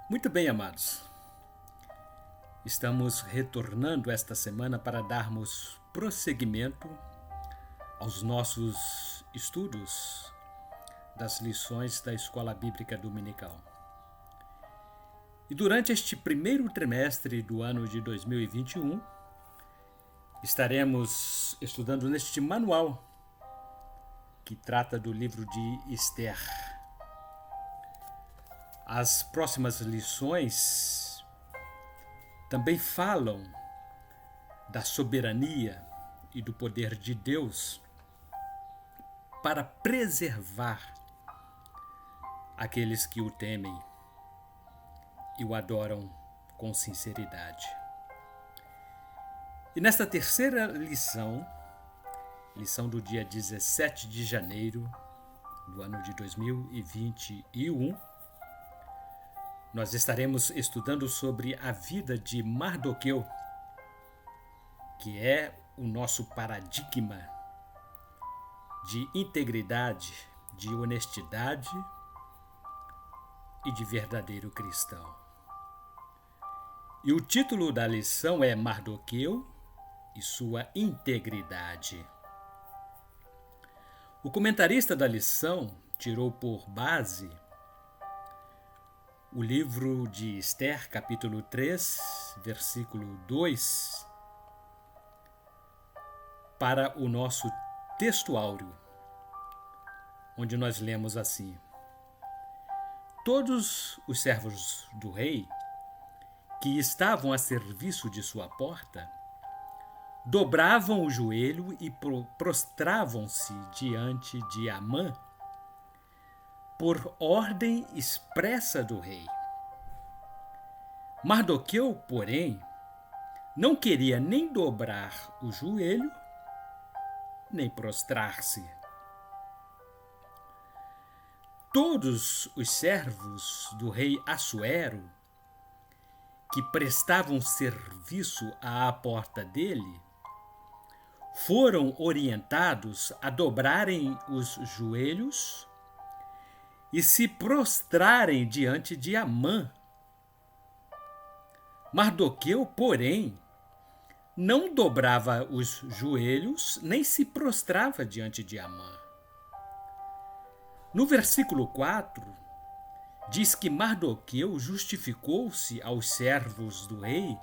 Muito bem, amados. Estamos retornando esta semana para darmos prosseguimento aos nossos estudos das lições da Escola Bíblica Dominical. E durante este primeiro trimestre do ano de 2021, estaremos estudando neste manual que trata do livro de Esther. As próximas lições também falam da soberania e do poder de Deus para preservar aqueles que o temem e o adoram com sinceridade. E nesta terceira lição do dia 17 de janeiro do ano de 2021, nós estaremos estudando sobre a vida de Mardoqueu, que é o nosso paradigma de integridade, de honestidade e de verdadeiro cristão. E o título da lição é Mardoqueu e sua integridade. O comentarista da lição tirou por base o livro de Esther, capítulo 3, versículo 2, para o nosso texto áureo, onde nós lemos assim: Todos os servos do rei que estavam a serviço de sua porta dobravam o joelho e prostravam-se diante de Amã, por ordem expressa do rei. Mardoqueu, porém, não queria nem dobrar o joelho, nem prostrar-se. Todos os servos do rei Assuero, que prestavam serviço à porta dele, foram orientados a dobrarem os joelhos e se prostrarem diante de Amã. Mardoqueu, porém, não dobrava os joelhos nem se prostrava diante de Amã. No versículo 4, diz que Mardoqueu justificou-se aos servos do rei,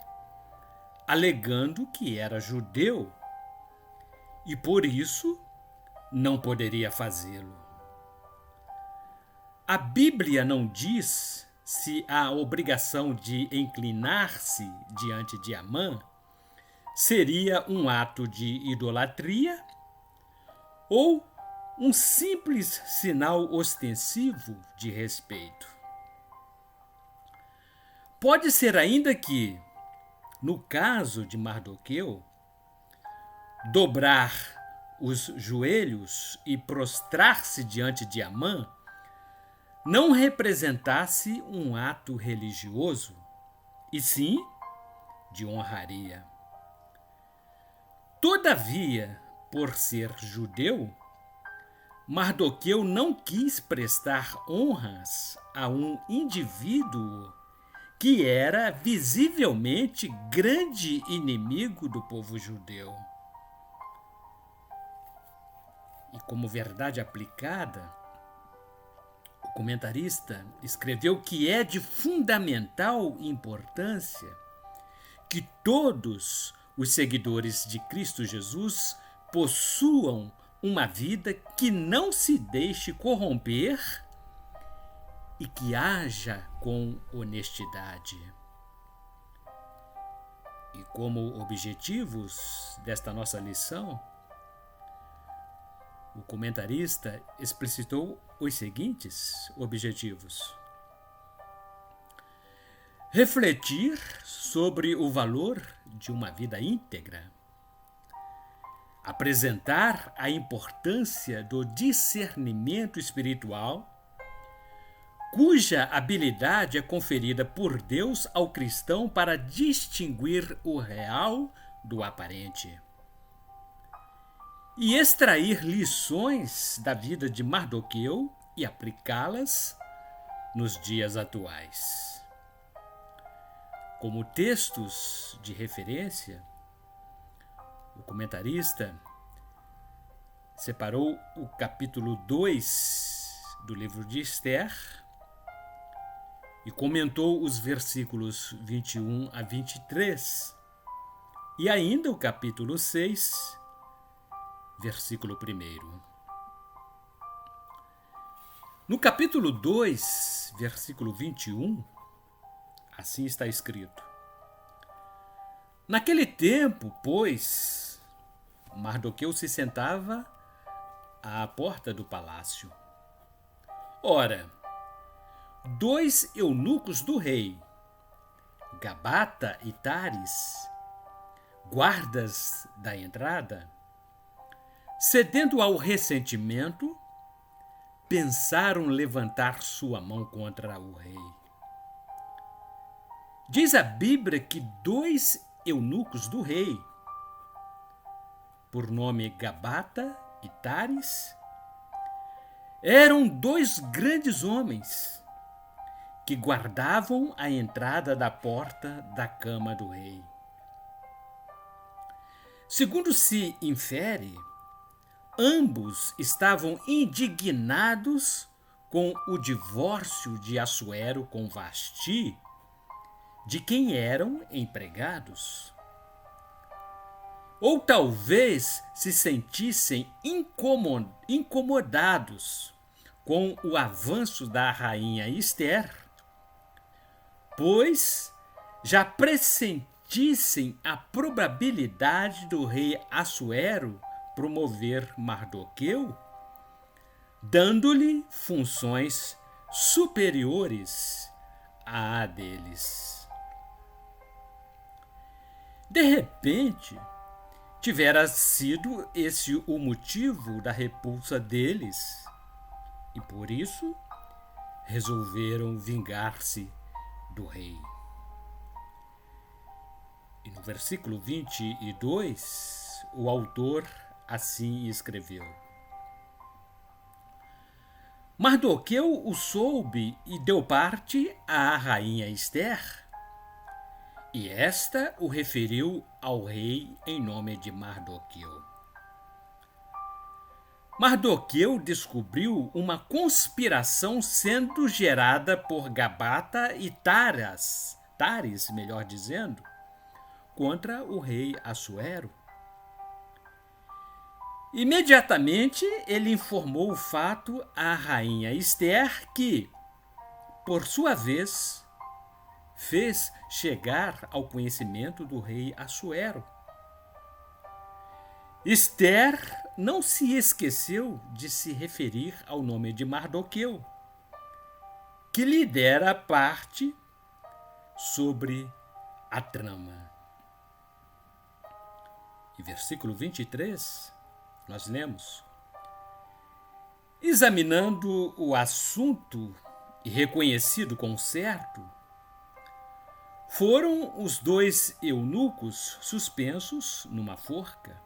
alegando que era judeu e por isso não poderia fazê-lo. A Bíblia não diz se a obrigação de inclinar-se diante de Amã seria um ato de idolatria ou um simples sinal ostensivo de respeito. Pode ser ainda que, no caso de Mardoqueu, dobrar os joelhos e prostrar-se diante de Amã não representasse um ato religioso, e sim de honraria. Todavia, por ser judeu, Mardoqueu não quis prestar honras a um indivíduo que era visivelmente grande inimigo do povo judeu. E como verdade aplicada, o comentarista escreveu que é de fundamental importância que todos os seguidores de Cristo Jesus possuam uma vida que não se deixe corromper e que haja com honestidade. E como objetivos desta nossa lição, o comentarista explicitou os seguintes objetivos: refletir sobre o valor de uma vida íntegra, apresentar a importância do discernimento espiritual, cuja habilidade é conferida por Deus ao cristão para distinguir o real do aparente, e extrair lições da vida de Mardoqueu e aplicá-las nos dias atuais. como textos de referência, o comentarista separou o capítulo 2 do livro de Esther e comentou os versículos 21 a 23 e ainda o capítulo 6, versículo 1. No capítulo 2, versículo 21, assim está escrito: Naquele tempo, pois, Mardoqueu se sentava à porta do palácio. Ora, 2 eunucos do rei, Gabata e Tares, guardas da entrada, cedendo ao ressentimento, pensaram levantar sua mão contra o rei. Diz a Bíblia que 2 eunucos do rei, por nome Gabata e Tares, eram 2 grandes homens que guardavam a entrada da porta da cama do rei. Segundo se infere, ambos estavam indignados com o divórcio de Assuero com Vasti, de quem eram empregados. Ou talvez se sentissem incomodados com o avanço da rainha Esther, pois já pressentissem a probabilidade do rei Assuero promover Mardoqueu, dando-lhe funções superiores à deles. De repente, tivera sido esse o motivo da repulsa deles, e por isso resolveram vingar-se do rei. E no versículo 22, o autor assim escreveu: Mardoqueu o soube e deu parte à rainha Esther, e esta o referiu ao rei em nome de Mardoqueu. Mardoqueu descobriu uma conspiração sendo gerada por Gabata e Tares, melhor dizendo, contra o rei Assuero. Imediatamente ele informou o fato à rainha Esther, que, por sua vez, fez chegar ao conhecimento do rei Assuero. Esther não se esqueceu de se referir ao nome de Mardoqueu, que lhe dera parte sobre a trama. E versículo 23, nós lemos: Examinando o assunto e reconhecido com certo, foram os 2 eunucos suspensos numa forca,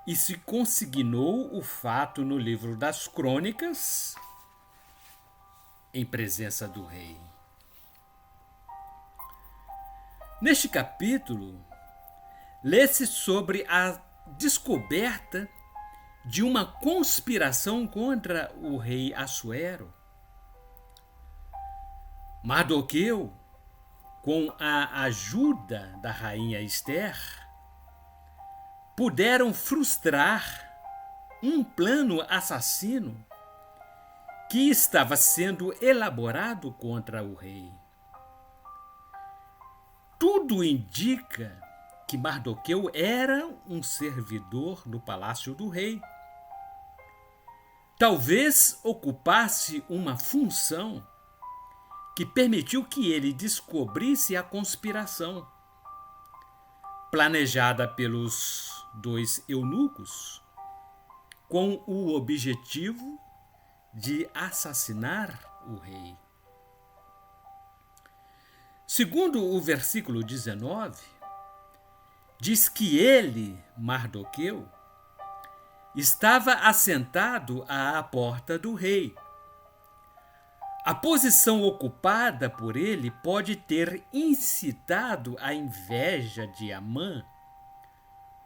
e se consignou o fato no livro das crônicas, em presença do rei. Neste capítulo, lê-se sobre a descoberta de uma conspiração contra o rei Assuero. Mardoqueu, com a ajuda da rainha Esther, puderam frustrar um plano assassino que estava sendo elaborado contra o rei. Tudo indica que Mardoqueu era um servidor do palácio do rei. Talvez ocupasse uma função que permitiu que ele descobrisse a conspiração, planejada pelos 2 eunucos, com o objetivo de assassinar o rei. Segundo o versículo 19, diz que ele, Mardoqueu, estava assentado à porta do rei, A posição ocupada por ele pode ter incitado a inveja de Amã,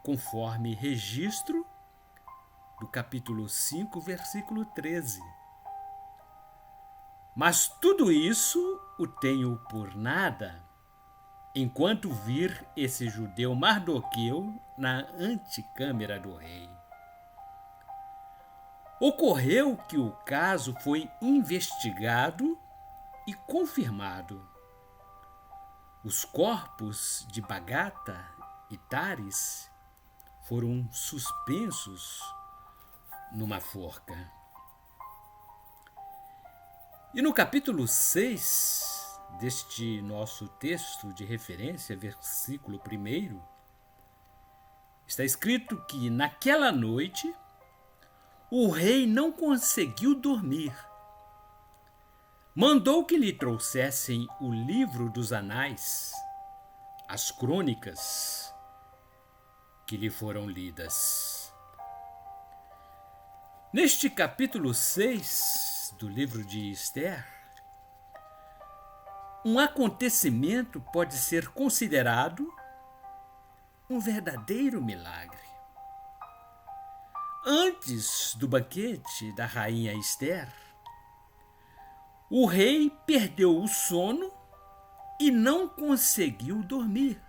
conforme registro do capítulo 5, versículo 13. Mas tudo isso o tenho por nada, enquanto vir esse judeu Mardoqueu na antecâmara do rei. Ocorreu que o caso foi investigado e confirmado. Os corpos de Bagata e Tares foram suspensos numa forca. E no capítulo 6 deste nosso texto de referência, versículo 1, está escrito que naquela noite o rei não conseguiu dormir. Mandou que lhe trouxessem o livro dos anais, as crônicas que lhe foram lidas. Neste capítulo 6 do livro de Esther, um acontecimento pode ser considerado um verdadeiro milagre. Antes do banquete da rainha Esther, o rei perdeu o sono e não conseguiu dormir.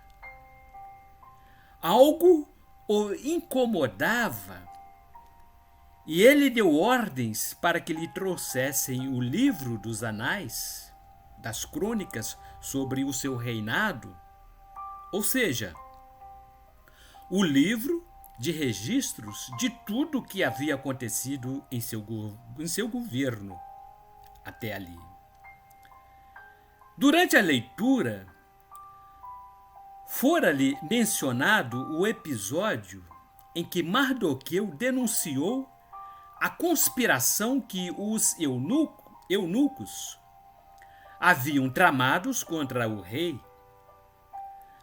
Algo o incomodava e ele deu ordens para que lhe trouxessem o livro dos anais, das crônicas sobre o seu reinado, ou seja, o livro de registros de tudo o que havia acontecido em seu governo até ali. Durante a leitura, fora-lhe mencionado o episódio em que Mardoqueu denunciou a conspiração que os eunucos haviam tramados contra o rei,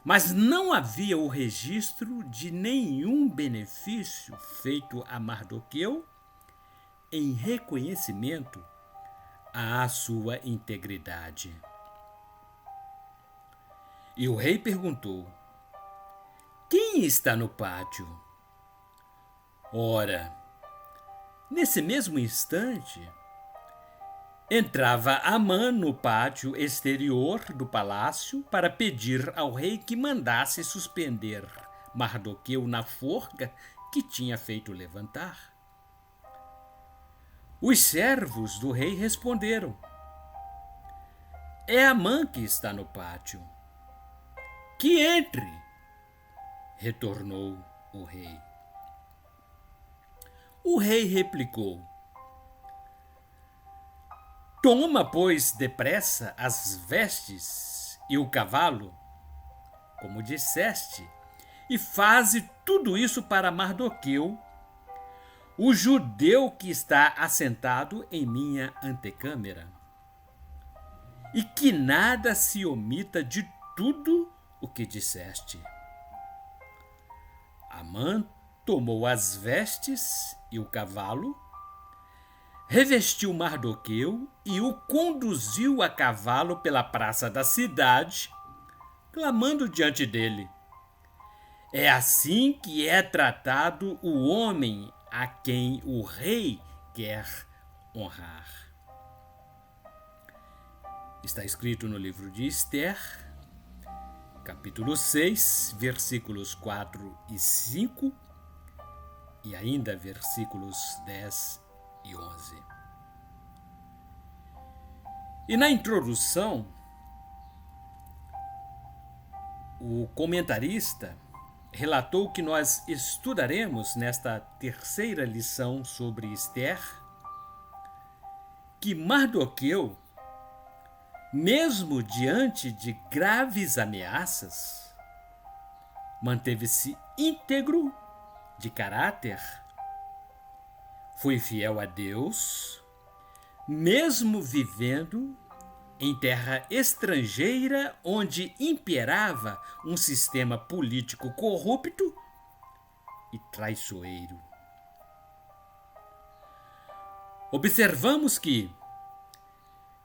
mas não havia o registro de nenhum benefício feito a Mardoqueu em reconhecimento à sua integridade. E o rei perguntou: quem está no pátio? Ora, nesse mesmo instante, entrava Amã no pátio exterior do palácio para pedir ao rei que mandasse suspender Mardoqueu na forca que tinha feito levantar. Os servos do rei responderam: é Amã que está no pátio. Que entre, retornou o rei. O rei replicou: toma, pois, depressa as vestes e o cavalo, como disseste, e faze tudo isso para Mardoqueu, o judeu que está assentado em minha antecâmara. E que nada se omita de tudo o que disseste. Amã tomou as vestes e o cavalo, revestiu Mardoqueu e o conduziu a cavalo pela praça da cidade, clamando diante dele: é assim que é tratado o homem a quem o rei quer honrar. Está escrito no livro de Esther, capítulo 6, versículos 4 e 5, e ainda versículos 10 e 11. E na introdução, o comentarista relatou que nós estudaremos nesta terceira lição sobre Esther que Mardoqueu, mesmo diante de graves ameaças, manteve-se íntegro de caráter, foi fiel a Deus, mesmo vivendo em terra estrangeira onde imperava um sistema político corrupto e traiçoeiro. Observamos que,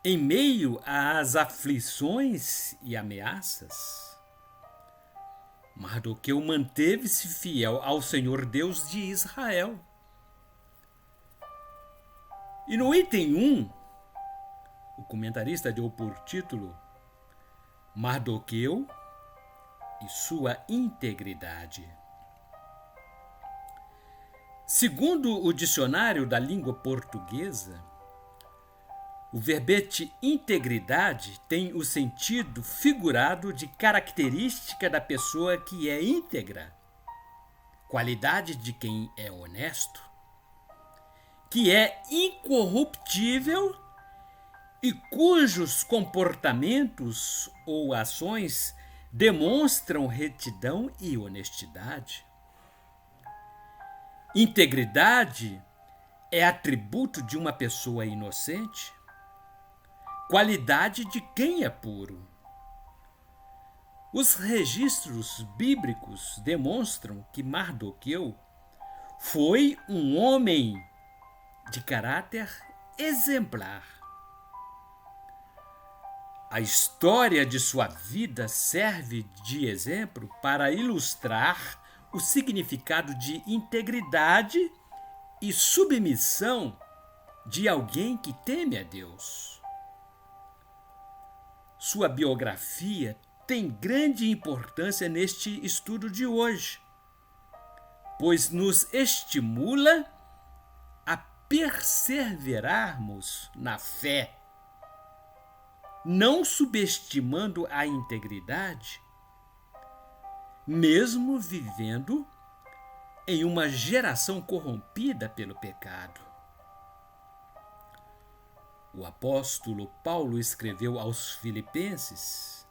Em meio às aflições e ameaças, Mardoqueu manteve-se fiel ao Senhor Deus de Israel. E no item 1, o comentarista deu por título Mardoqueu e sua integridade. Segundo o dicionário da língua portuguesa, o verbete integridade tem o sentido figurado de característica da pessoa que é íntegra, qualidade de quem é honesto, que é incorruptível e cujos comportamentos ou ações demonstram retidão e honestidade. Integridade é atributo de uma pessoa inocente, qualidade de quem é puro. Os registros bíblicos demonstram que Mardoqueu foi um homem de caráter exemplar. A história de sua vida serve de exemplo para ilustrar o significado de integridade e submissão de alguém que teme a Deus. Sua biografia tem grande importância neste estudo de hoje, pois nos estimula a perseverarmos na fé, não subestimando a integridade, mesmo vivendo em uma geração corrompida pelo pecado. O apóstolo Paulo escreveu aos Filipenses,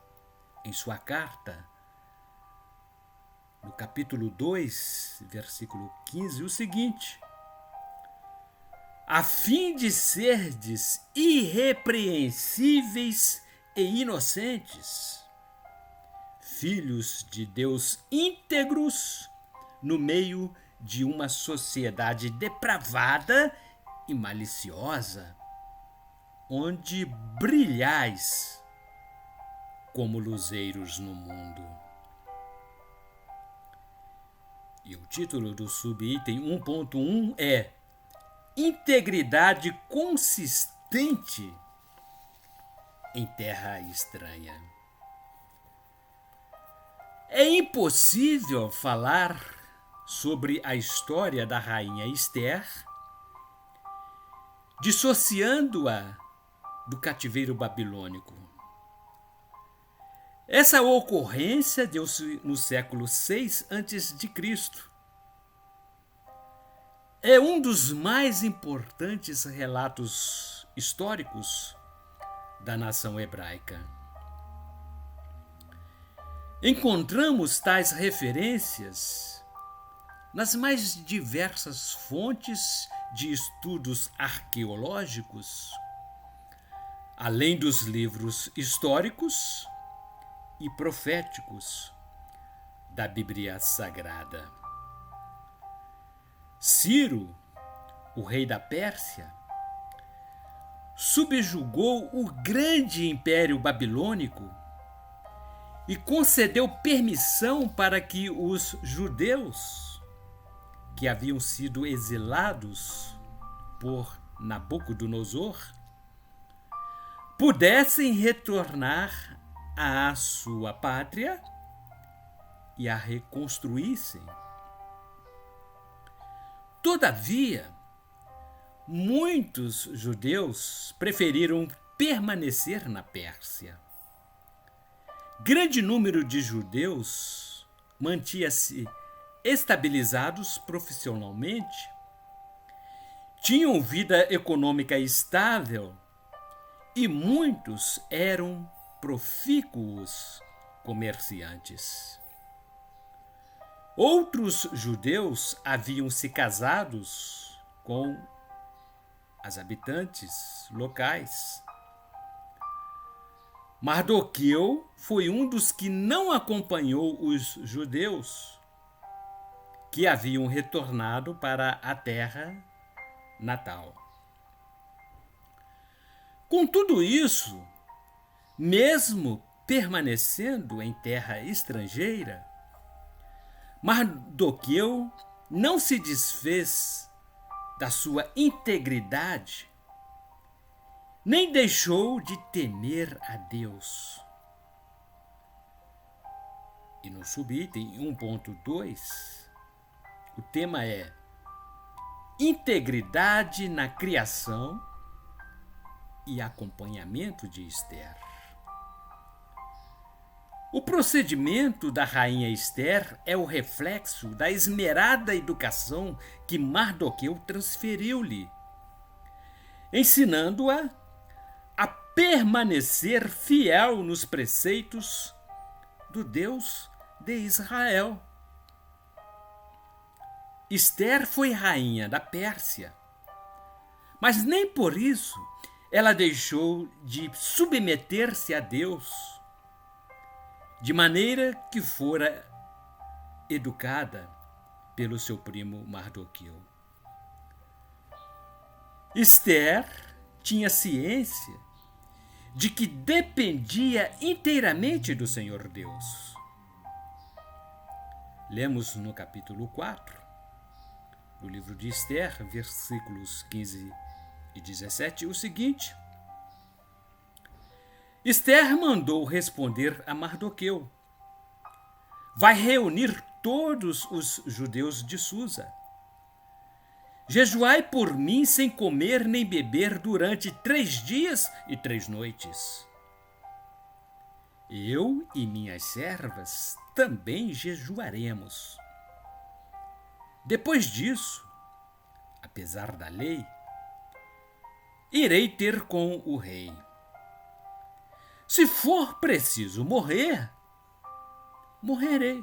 em sua carta, no capítulo 2, versículo 15, o seguinte: a fim de serdes irrepreensíveis e inocentes, filhos de Deus íntegros no meio de uma sociedade depravada e maliciosa, onde brilhais como luzeiros no mundo. E o título do subitem 1.1 é Integridade consistente em terra estranha. É impossível falar sobre a história da rainha Esther dissociando-a do cativeiro babilônico. Essa ocorrência deu-se no século VI a.C. É um dos mais importantes relatos históricos da nação hebraica. Encontramos tais referências nas mais diversas fontes de estudos arqueológicos, além dos livros históricos e proféticos da Bíblia Sagrada. Ciro, o rei da Pérsia, subjugou o grande império babilônico e concedeu permissão para que os judeus, que haviam sido exilados por Nabucodonosor, pudessem retornar à sua pátria e a reconstruíssem. Todavia, muitos judeus preferiram permanecer na Pérsia. Grande número de judeus mantinha-se estabilizados profissionalmente, tinham vida econômica estável e muitos eram profícuos comerciantes. Outros judeus haviam se casados com as habitantes locais. Mardoqueu foi um dos que não acompanhou os judeus que haviam retornado para a terra natal. Com tudo isso, mesmo permanecendo em terra estrangeira, Mardoqueu não se desfez da sua integridade, nem deixou de temer a Deus. E no subitem 1.2, o tema é integridade na criação e acompanhamento de Esther. O procedimento da rainha Esther é o reflexo da esmerada educação que Mardoqueu transferiu-lhe, ensinando-a a permanecer fiel nos preceitos do Deus de Israel. Esther foi rainha da Pérsia, mas nem por isso ela deixou de submeter-se a Deus, de maneira que fora educada pelo seu primo Mardoqueu. Esther tinha ciência de que dependia inteiramente do Senhor Deus. Lemos no capítulo 4 do livro de Esther, versículos 15 e 17, o seguinte: Esther mandou responder a Mardoqueu: vai reunir todos os judeus de Susa. Jejuai por mim sem comer nem beber durante 3 dias e 3 noites. Eu e minhas servas também jejuaremos. Depois disso, apesar da lei, irei ter com o rei. Se for preciso morrer, morrerei.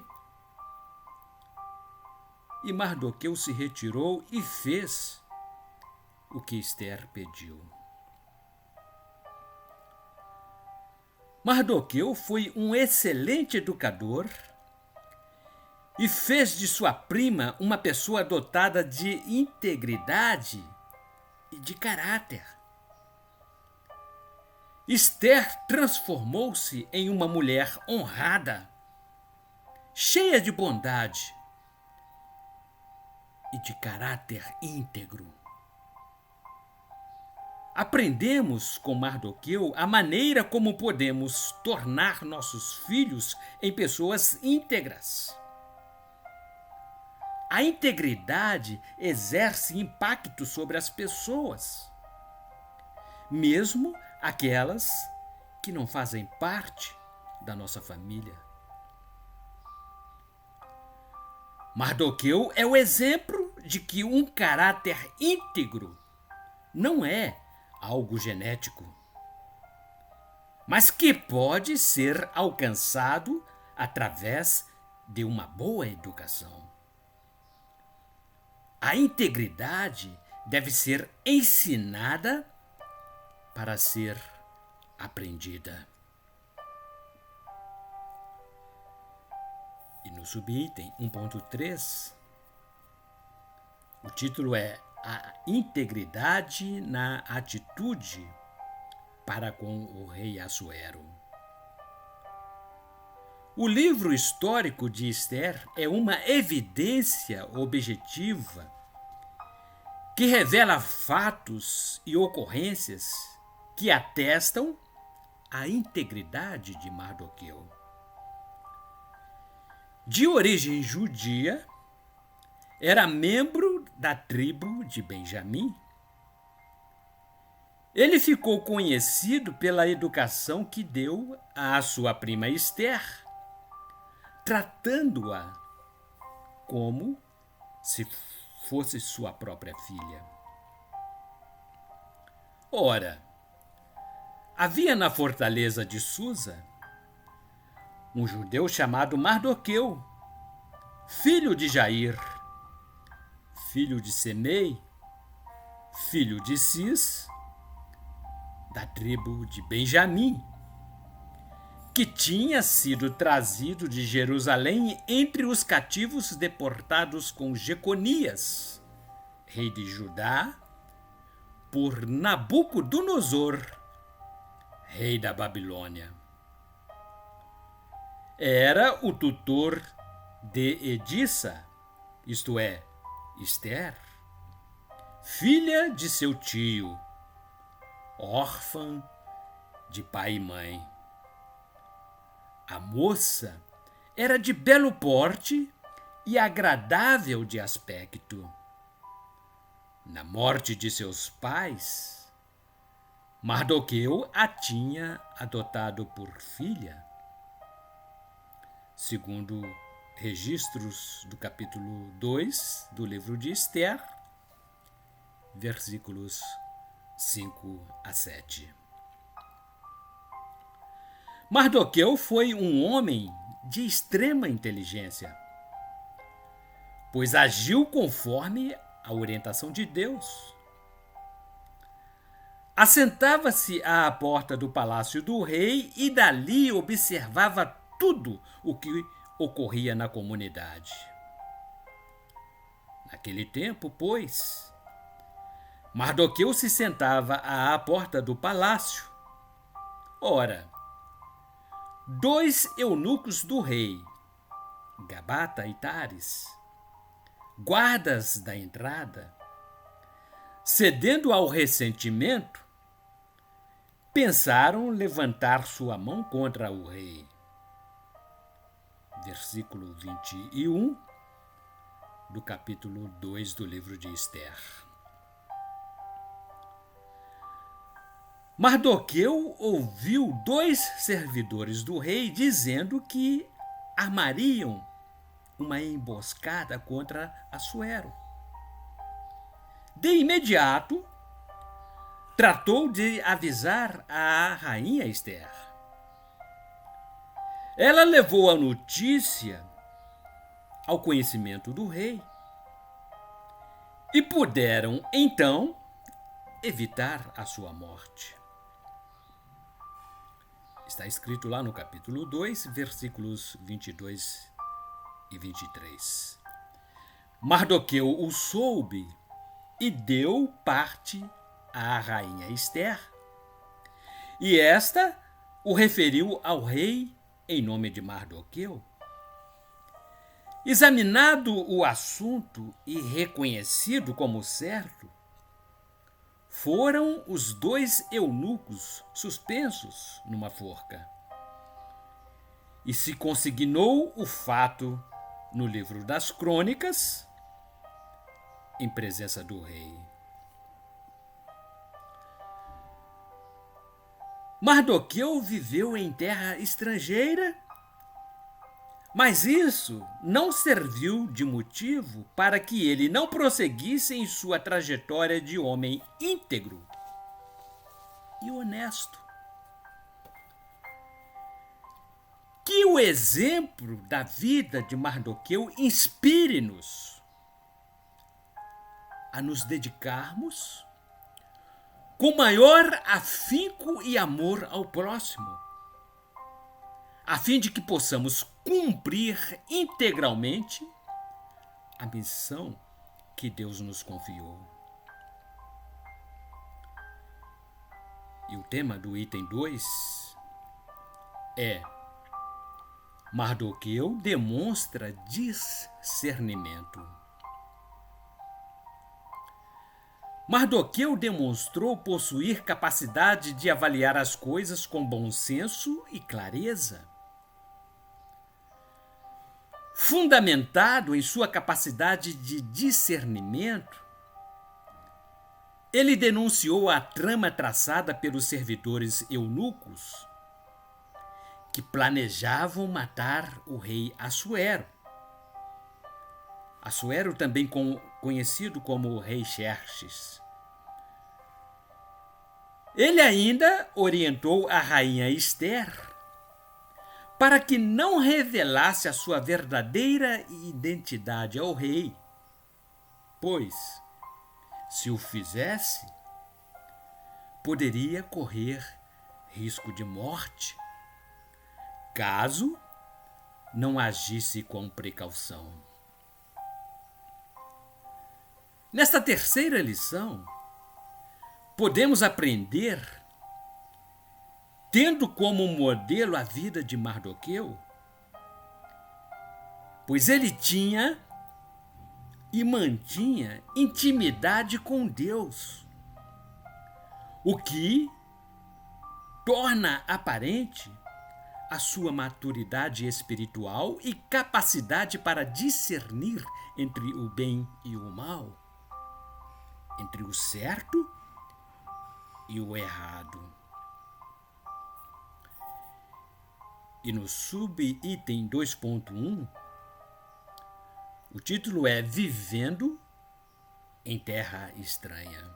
E Mardoqueu se retirou e fez o que Esther pediu. Mardoqueu foi um excelente educador e fez de sua prima uma pessoa dotada de integridade e de caráter. Esther transformou-se em uma mulher honrada, cheia de bondade e de caráter íntegro. Aprendemos com Mardoqueu a maneira como podemos tornar nossos filhos em pessoas íntegras. A integridade exerce impacto sobre as pessoas, mesmo aquelas que não fazem parte da nossa família. Mardoqueu é o exemplo de que um caráter íntegro não é algo genético, mas que pode ser alcançado através de uma boa educação. A integridade deve ser ensinada para ser aprendida. E no subitem 1.3, o título é A Integridade na Atitude para com o rei Assuero. O livro histórico de Esther é uma evidência objetiva que revela fatos e ocorrências que atestam a integridade de Mardoqueu. De origem judia, era membro da tribo de Benjamim. Ele ficou conhecido pela educação que deu à sua prima Esther, tratando-a como se fosse sua própria filha. Ora, havia na fortaleza de Susa um judeu chamado Mardoqueu, filho de Jair, filho de Semei, filho de Cis, da tribo de Benjamim, que tinha sido trazido de Jerusalém entre os cativos deportados com Jeconias, rei de Judá, por Nabucodonosor, rei da Babilônia. Era o tutor de Edissa, isto é, Ester, filha de seu tio, órfã de pai e mãe. A moça era de belo porte e agradável de aspecto. Na morte de seus pais, Mardoqueu a tinha adotado por filha, segundo registros do capítulo 2 do livro de Ester, versículos 5 a 7. Mardoqueu foi um homem de extrema inteligência, pois agiu conforme a orientação de Deus. Assentava-se à porta do palácio do rei e dali observava tudo o que ocorria na comunidade. Naquele tempo, pois, Mardoqueu se sentava à porta do palácio. Ora, 2 eunucos do rei, Gabata e Tares, guardas da entrada, cedendo ao ressentimento, pensaram levantar sua mão contra o rei. Versículo 21 do capítulo 2 do livro de Ester. Mardoqueu ouviu 2 servidores do rei dizendo que armariam uma emboscada contra Assuero. De imediato, tratou de avisar a rainha Ester. Ela levou a notícia ao conhecimento do rei e puderam, então, evitar a sua morte. Está escrito lá no capítulo 2, versículos 22 e 23. Mardoqueu o soube e deu parte à rainha Ester, e esta o referiu ao rei em nome de Mardoqueu. Examinado o assunto e reconhecido como certo, foram os 2 eunucos suspensos numa forca. E se consignou o fato no livro das crônicas, em presença do rei. Mardoqueu viveu em terra estrangeira, mas isso não serviu de motivo para que ele não prosseguisse em sua trajetória de homem íntegro e honesto. Que o exemplo da vida de Mardoqueu inspire-nos a nos dedicarmos com maior afinco e amor ao próximo, a fim de que possamos cumprir integralmente a missão que Deus nos confiou. E o tema do item 2 é: Mardoqueu demonstra discernimento. Mardoqueu demonstrou possuir capacidade de avaliar as coisas com bom senso e clareza. Fundamentado em sua capacidade de discernimento, ele denunciou a trama traçada pelos servidores eunucos que planejavam matar o rei Assuero. Assuero, também conhecido como o rei Xerxes. Ele ainda orientou a rainha Ester para que não revelasse a sua verdadeira identidade ao rei, pois, se o fizesse, poderia correr risco de morte, caso não agisse com precaução. Nesta terceira lição, podemos aprender tendo como modelo a vida de Mardoqueu, pois ele tinha e mantinha intimidade com Deus, o que torna aparente a sua maturidade espiritual e capacidade para discernir entre o bem e o mal, entre o certo e o errado. E no subitem 2.1, o título é Vivendo em Terra Estranha.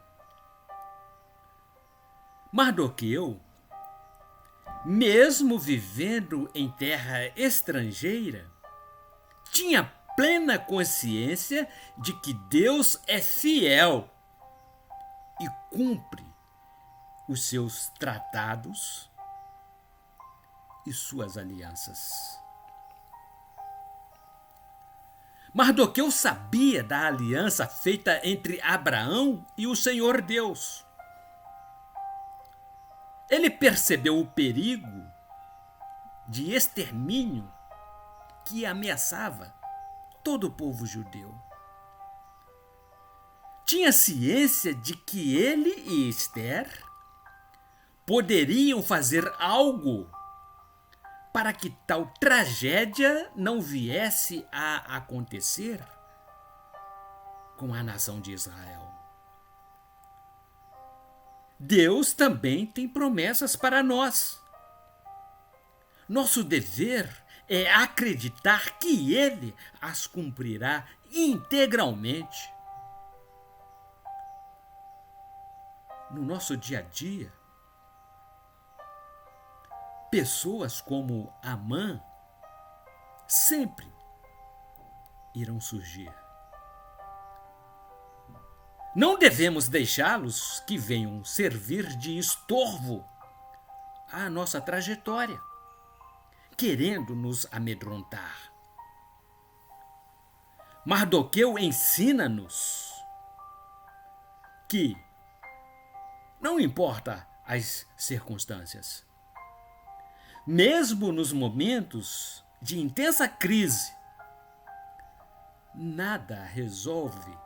Mardoqueu, mesmo vivendo em terra estrangeira, tinha plena consciência de que Deus é fiel e cumpre os seus tratados e suas alianças. Mardoqueu sabia da aliança feita entre Abraão e o Senhor Deus. Ele percebeu o perigo de extermínio que ameaçava todo o povo judeu. Tinha ciência de que ele e Esther poderiam fazer algo para que tal tragédia não viesse a acontecer com a nação de Israel. Deus também tem promessas para nós. Nosso dever é acreditar que Ele as cumprirá integralmente. No nosso dia a dia, pessoas como Amã sempre irão surgir. Não devemos deixá-los que venham servir de estorvo à nossa trajetória, querendo nos amedrontar. Mardoqueu ensina-nos que não importa as circunstâncias, mesmo nos momentos de intensa crise, nada resolve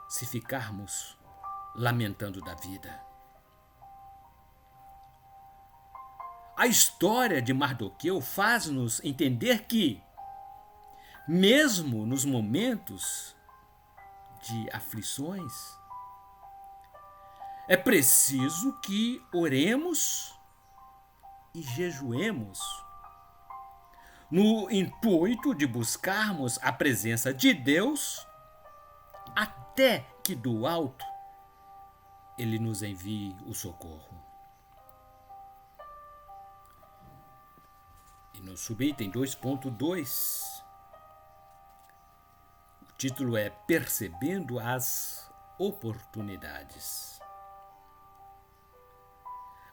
se ficarmos lamentando da vida. A história de Mardoqueu faz-nos entender que, mesmo nos momentos de aflições, é preciso que oremos e jejuemos, no intuito de buscarmos a presença de Deus, até que do alto Ele nos envie o socorro. E no subitem 2.2, o título é Percebendo as Oportunidades.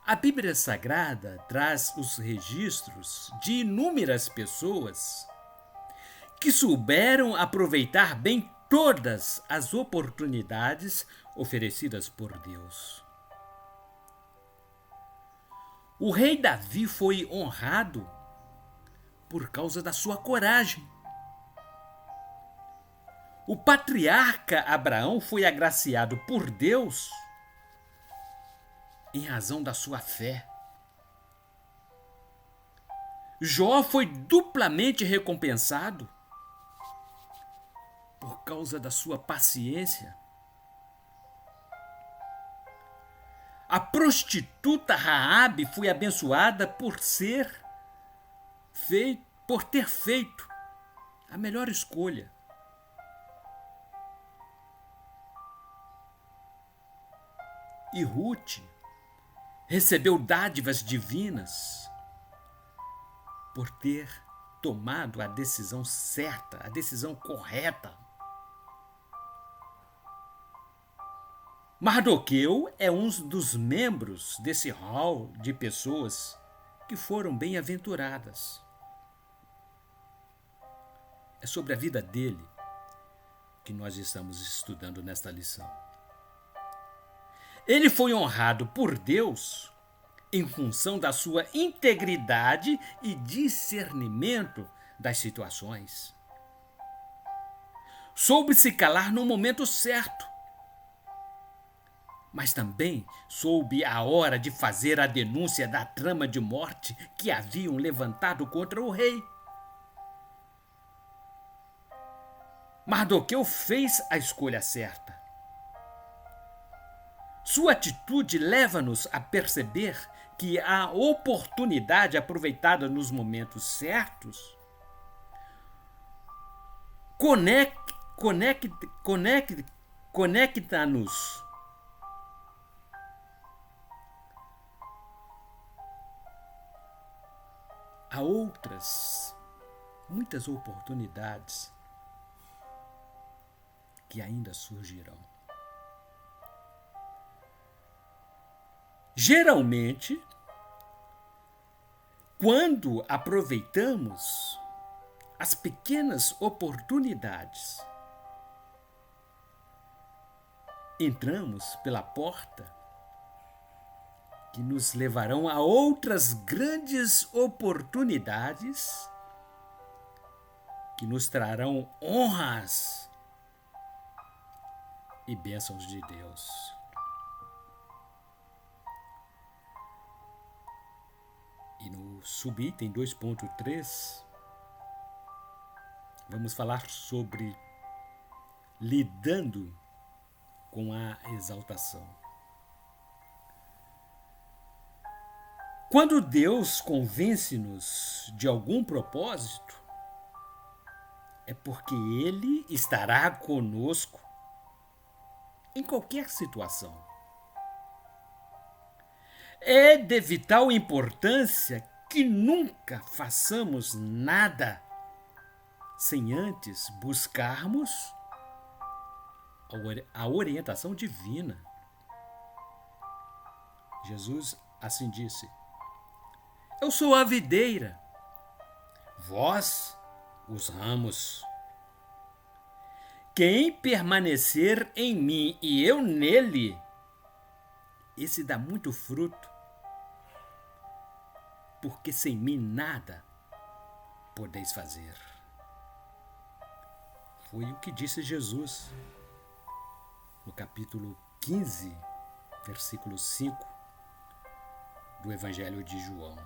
A Bíblia Sagrada traz os registros de inúmeras pessoas que souberam aproveitar bem todas as oportunidades oferecidas por Deus. O rei Davi foi honrado por causa da sua coragem. O patriarca Abraão foi agraciado por Deus em razão da sua fé. Jó foi duplamente recompensado por causa da sua paciência. A prostituta Raabe foi abençoada por ter feito a melhor escolha. E Ruth recebeu dádivas divinas por ter tomado a decisão certa, a decisão correta. Mardoqueu é um dos membros desse hall de pessoas que foram bem-aventuradas. É sobre a vida dele que nós estamos estudando nesta lição. Ele foi honrado por Deus em função da sua integridade e discernimento das situações. Soube se calar no momento certo, mas também soube a hora de fazer a denúncia da trama de morte que haviam levantado contra o rei. Mardoqueu fez a escolha certa. Sua atitude leva-nos a perceber que a oportunidade aproveitada nos momentos certos conecta-nos a muitas oportunidades que ainda surgirão. Geralmente, quando aproveitamos as pequenas oportunidades, entramos pela porta que nos levarão a outras grandes oportunidades que nos trarão honras e bênçãos de Deus. E no subitem 2.3, vamos falar sobre lidando com a exaltação. Quando Deus convence-nos de algum propósito, é porque Ele estará conosco em qualquer situação. É de vital importância que nunca façamos nada sem antes buscarmos a orientação divina. Jesus assim disse: Eu sou a videira, vós os ramos. Quem permanecer em mim e eu nele, esse dá muito fruto, porque sem mim nada podeis fazer. Foi o que disse Jesus no capítulo 15, versículo 5 do Evangelho de João.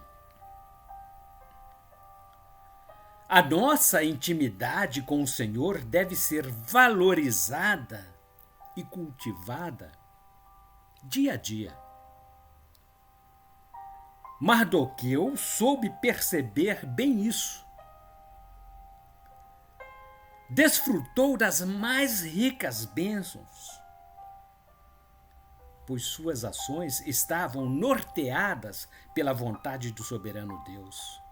A nossa intimidade com o Senhor deve ser valorizada e cultivada dia a dia. Mardoqueu soube perceber bem isso. Desfrutou das mais ricas bênçãos, pois suas ações estavam norteadas pela vontade do soberano Deus.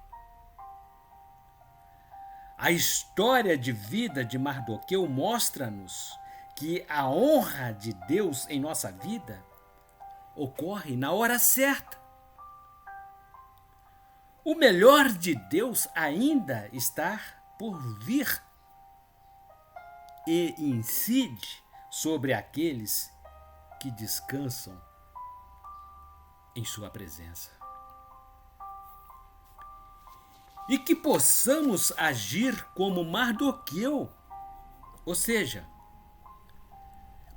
A história de vida de Mardoqueu mostra-nos que a honra de Deus em nossa vida ocorre na hora certa. O melhor de Deus ainda está por vir e incide sobre aqueles que descansam em sua presença. E que possamos agir como Mardoqueu, ou seja,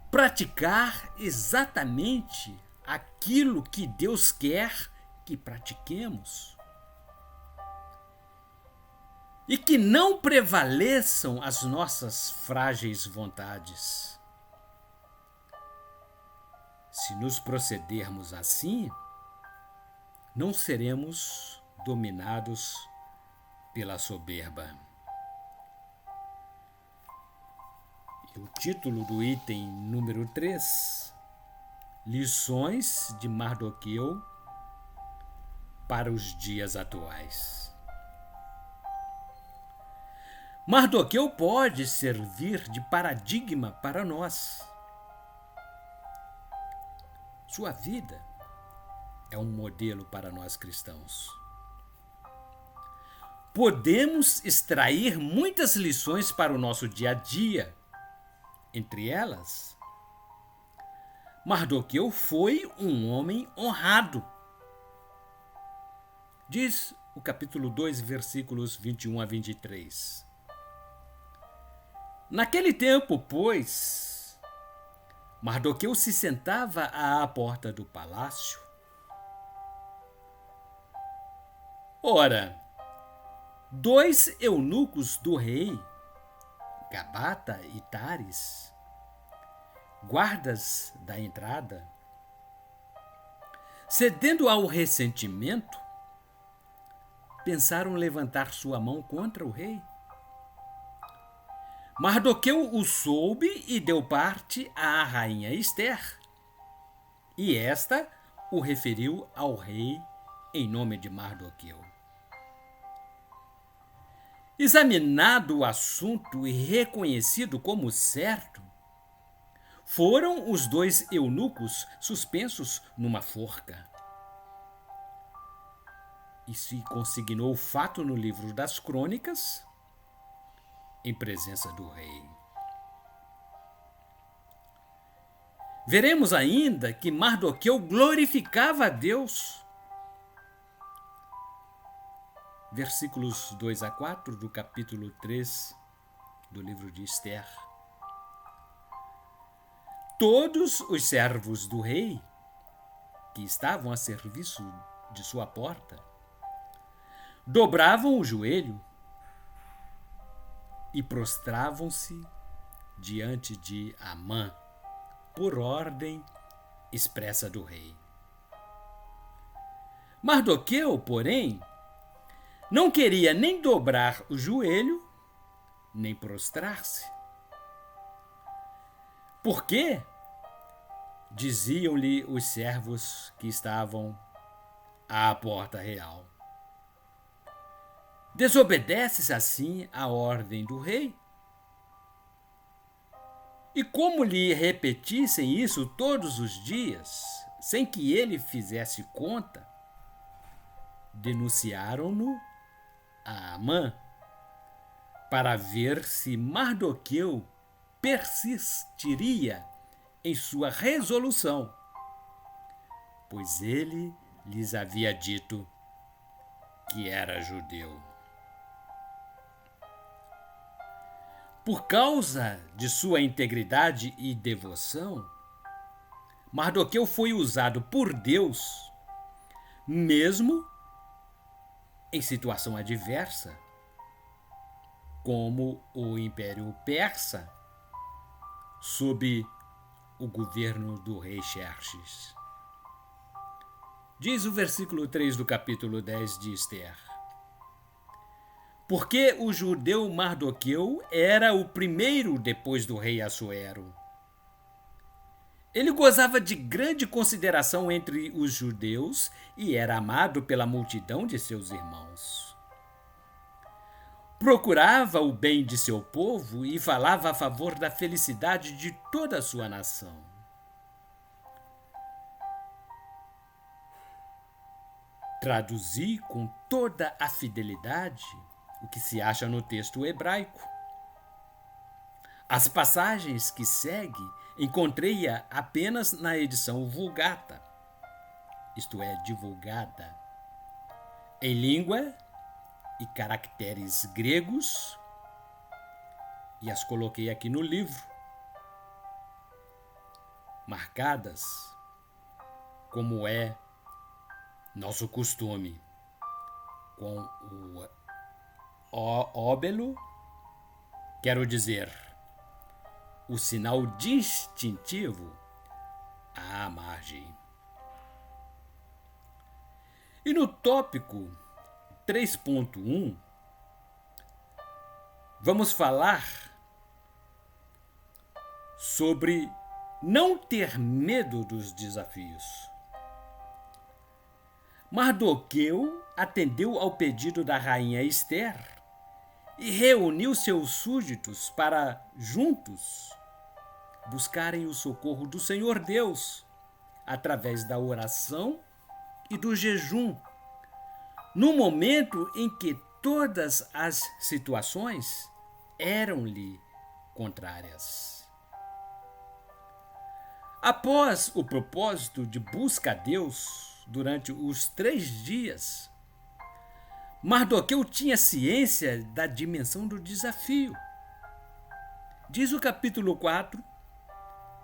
praticar exatamente aquilo que Deus quer que pratiquemos. E que não prevaleçam as nossas frágeis vontades. Se nos procedermos assim, não seremos dominados pela soberba. E o título do item número 3, Lições de Mardoqueu para os dias atuais. Mardoqueu pode servir de paradigma para nós. Sua vida é um modelo para nós cristãos. Podemos extrair muitas lições para o nosso dia a dia. Entre elas, Mardoqueu foi um homem honrado. Diz o capítulo 2, versículos 21 a 23. Naquele tempo, pois, Mardoqueu se sentava à porta do palácio. Ora, 2 eunucos do rei, Gabata e Tares, guardas da entrada, cedendo ao ressentimento, pensaram levantar sua mão contra o rei. Mardoqueu o soube e deu parte à rainha Ester, e esta o referiu ao rei em nome de Mardoqueu. Examinado o assunto e reconhecido como certo, foram os 2 eunucos suspensos numa forca. E se consignou o fato no livro das Crônicas, em presença do rei. Veremos ainda que Mardoqueu glorificava a Deus. Versículos 2 a 4 do capítulo 3 do livro de Ester. Todos os servos do rei que estavam a serviço de sua porta dobravam o joelho e prostravam-se diante de Amã, por ordem expressa do rei. Mardoqueu, porém, não queria nem dobrar o joelho, nem prostrar-se. Por quê? Diziam-lhe os servos que estavam à porta real. Desobedeces assim à ordem do rei? E como lhe repetissem isso todos os dias, sem que ele fizesse conta, denunciaram-no a Amã para ver se Mardoqueu persistiria em sua resolução, pois ele lhes havia dito que era judeu. Por causa de sua integridade e devoção, Mardoqueu foi usado por Deus, mesmo em situação adversa, como o Império Persa, sob o governo do rei Xerxes. Diz o versículo 3 do capítulo 10 de Ester. Porque o judeu Mardoqueu era o primeiro depois do rei Assuero. Ele gozava de grande consideração entre os judeus e era amado pela multidão de seus irmãos. Procurava o bem de seu povo e falava a favor da felicidade de toda a sua nação. Traduzi com toda a fidelidade o que se acha no texto hebraico. As passagens que segue encontrei-a apenas na edição Vulgata, isto é, divulgada, em língua e caracteres gregos, e as coloquei aqui no livro, marcadas como é nosso costume, com o óbelo, quero dizer, o sinal distintivo à margem. E no tópico 3.1, vamos falar sobre não ter medo dos desafios. Mardoqueu atendeu ao pedido da rainha Ester e reuniu seus súditos para, juntos, buscarem o socorro do Senhor Deus, através da oração e do jejum, no momento em que todas as situações eram-lhe contrárias. Após o propósito de busca a Deus durante os 3 dias, Mardoqueu tinha ciência da dimensão do desafio. Diz o capítulo 4,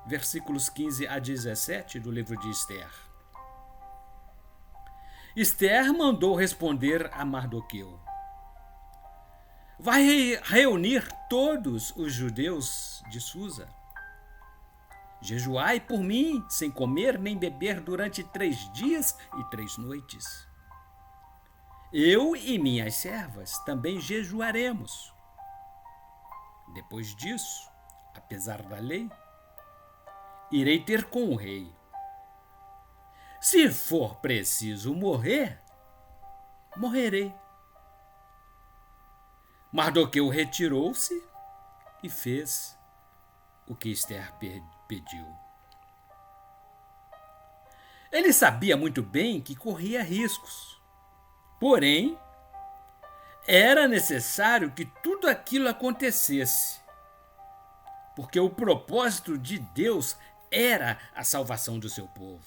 versículos 15 a 17 do livro de Esther. Esther mandou responder a Mardoqueu: vai reunir todos os judeus de Susa. Jejuai por mim, sem comer nem beber durante 3 dias e 3 noites. Eu e minhas servas também jejuaremos. Depois disso, apesar da lei, irei ter com o rei. Se for preciso morrer, morrerei. Mardoqueu retirou-se e fez o que Esther pediu. Ele sabia muito bem que corria riscos. Porém, era necessário que tudo aquilo acontecesse, porque o propósito de Deus era a salvação do seu povo.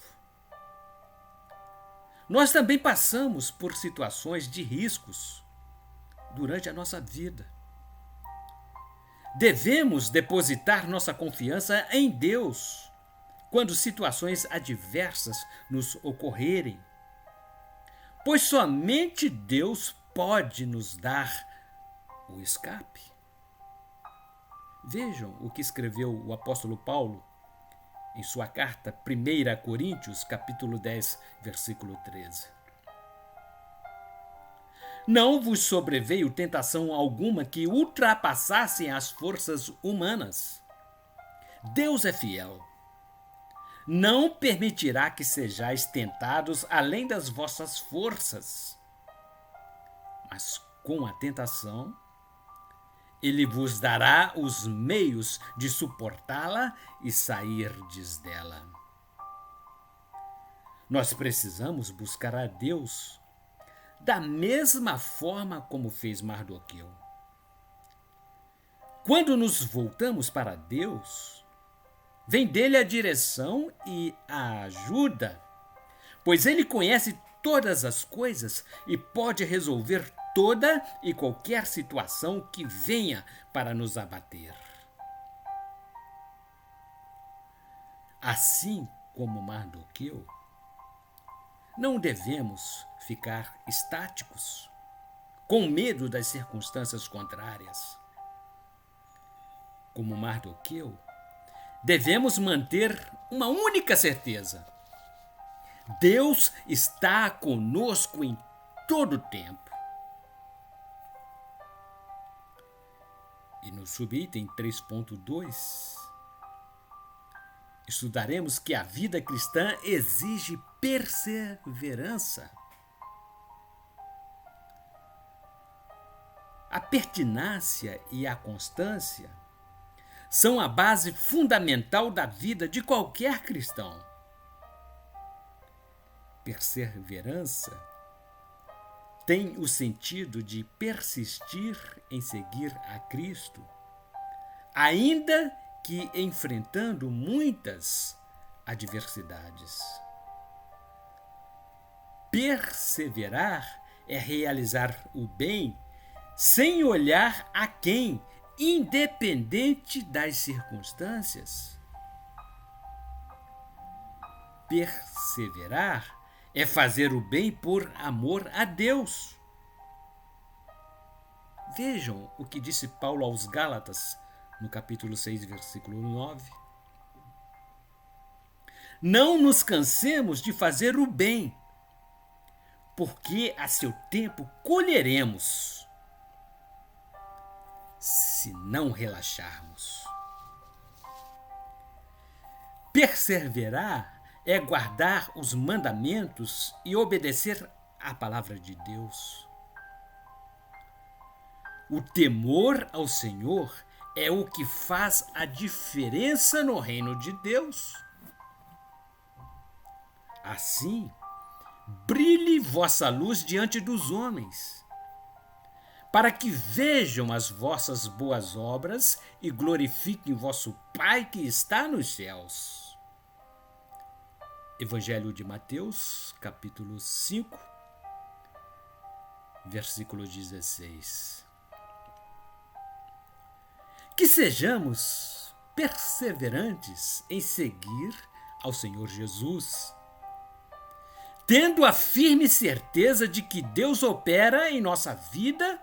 Nós também passamos por situações de riscos durante a nossa vida. Devemos depositar nossa confiança em Deus quando situações adversas nos ocorrerem, pois somente Deus pode nos dar o escape. Vejam o que escreveu o apóstolo Paulo em sua carta 1 Coríntios, capítulo 10, versículo 13. Não vos sobreveio tentação alguma que ultrapassasse as forças humanas. Deus é fiel. Não permitirá que sejais tentados além das vossas forças. Mas com a tentação, Ele vos dará os meios de suportá-la e sairdes dela. Nós precisamos buscar a Deus da mesma forma como fez Mardoqueu. Quando nos voltamos para Deus, vem dele a direção e a ajuda, pois ele conhece todas as coisas e pode resolver toda e qualquer situação que venha para nos abater. Assim como Mardoqueu, não devemos ficar estáticos, com medo das circunstâncias contrárias. Como Mardoqueu, devemos manter uma única certeza: Deus está conosco em todo o tempo. E no subitem 3.2, estudaremos que a vida cristã exige perseverança. A pertinácia e a constância são a base fundamental da vida de qualquer cristão. Perseverança tem o sentido de persistir em seguir a Cristo, ainda que enfrentando muitas adversidades. Perseverar é realizar o bem sem olhar a quem, independente das circunstâncias. Perseverar é fazer o bem por amor a Deus. Vejam o que disse Paulo aos Gálatas, no capítulo 6, versículo 9. Não nos cansemos de fazer o bem, porque a seu tempo colheremos, se não relaxarmos. Perseverar é guardar os mandamentos e obedecer à palavra de Deus. O temor ao Senhor é o que faz a diferença no reino de Deus. Assim, brilhe vossa luz diante dos homens, para que vejam as vossas boas obras e glorifiquem vosso Pai que está nos céus. Evangelho de Mateus, capítulo 5, versículo 16. Que sejamos perseverantes em seguir ao Senhor Jesus, tendo a firme certeza de que Deus opera em nossa vida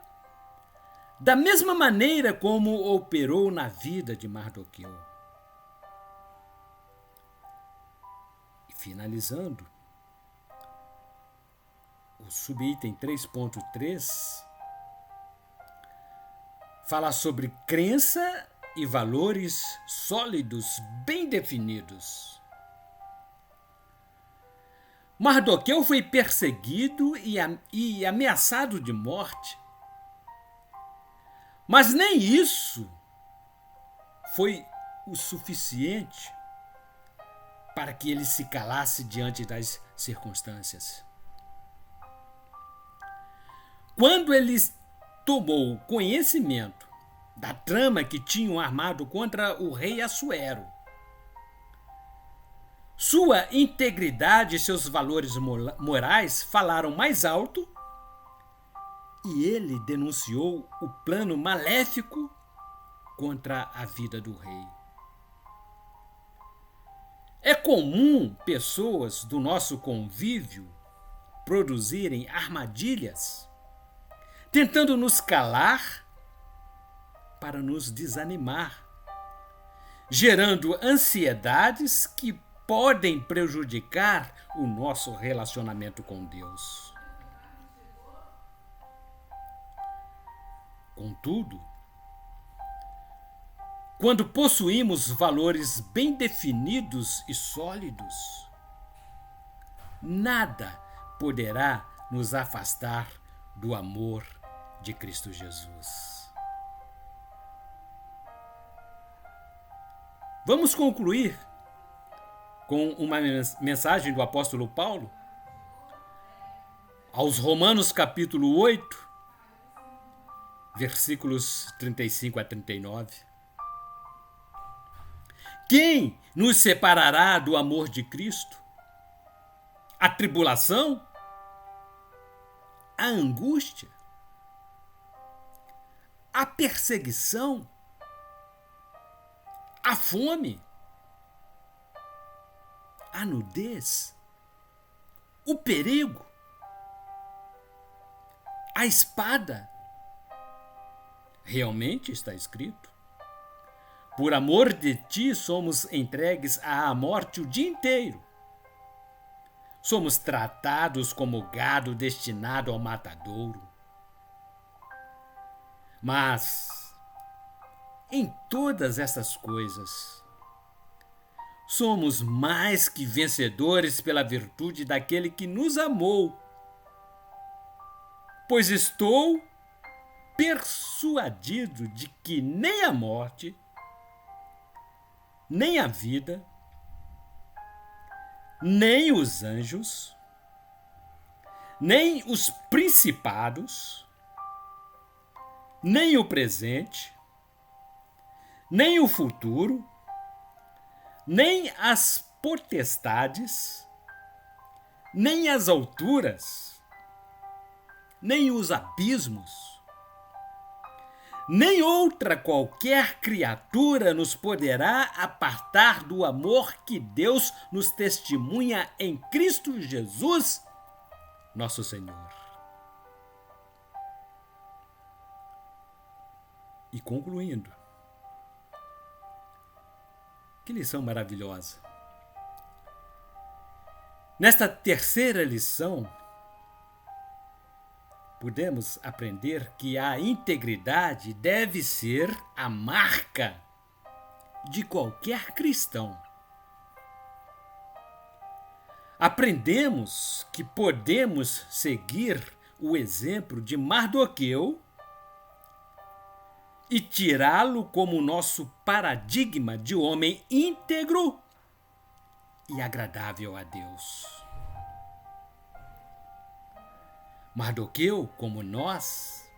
da mesma maneira como operou na vida de Mardoqueu. E finalizando, o subitem 3.3 fala sobre crença e valores sólidos, bem definidos. Mardoqueu foi perseguido e ameaçado de morte. Mas nem isso foi o suficiente para que ele se calasse diante das circunstâncias. Quando ele tomou conhecimento da trama que tinham armado contra o rei Assuero, sua integridade e seus valores morais falaram mais alto e ele denunciou o plano maléfico contra a vida do rei. É comum pessoas do nosso convívio produzirem armadilhas, tentando nos calar para nos desanimar, gerando ansiedades que podem prejudicar o nosso relacionamento com Deus. Contudo, quando possuímos valores bem definidos e sólidos, nada poderá nos afastar do amor de Cristo Jesus. Vamos concluir com uma mensagem do apóstolo Paulo aos Romanos capítulo 8, versículos 35 a 39. Quem nos separará do amor de Cristo? A tribulação? A angústia? A perseguição? A fome? A nudez? O perigo? A espada? Realmente está escrito: por amor de ti somos entregues à morte o dia inteiro. Somos tratados como gado destinado ao matadouro. Mas, em todas essas coisas, somos mais que vencedores pela virtude daquele que nos amou. Pois estou persuadido de que nem a morte, nem a vida, nem os anjos, nem os principados, nem o presente, nem o futuro, nem as potestades, nem as alturas, nem os abismos, nem outra qualquer criatura nos poderá apartar do amor que Deus nos testemunha em Cristo Jesus, nosso Senhor. E concluindo, que lição maravilhosa! Nesta terceira lição, podemos aprender que a integridade deve ser a marca de qualquer cristão. Aprendemos que podemos seguir o exemplo de Mardoqueu e tirá-lo como nosso paradigma de homem íntegro e agradável a Deus. Mardoqueu, como nós,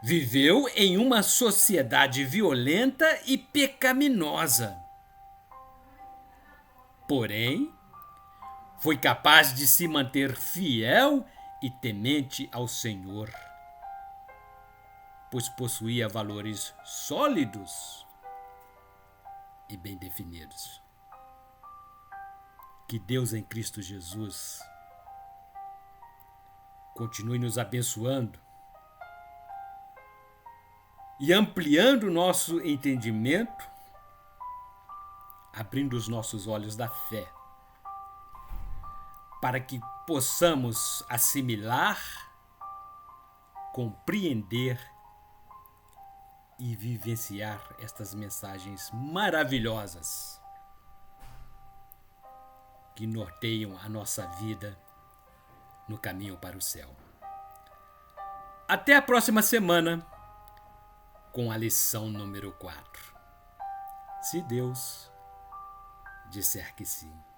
viveu em uma sociedade violenta e pecaminosa. Porém, foi capaz de se manter fiel e temente ao Senhor, pois possuía valores sólidos e bem definidos. Que Deus em Cristo Jesus continue nos abençoando e ampliando o nosso entendimento, abrindo os nossos olhos da fé, para que possamos assimilar, compreender e vivenciar estas mensagens maravilhosas que norteiam a nossa vida no caminho para o céu. Até a próxima semana com a lição número 4. Se Deus disser que sim.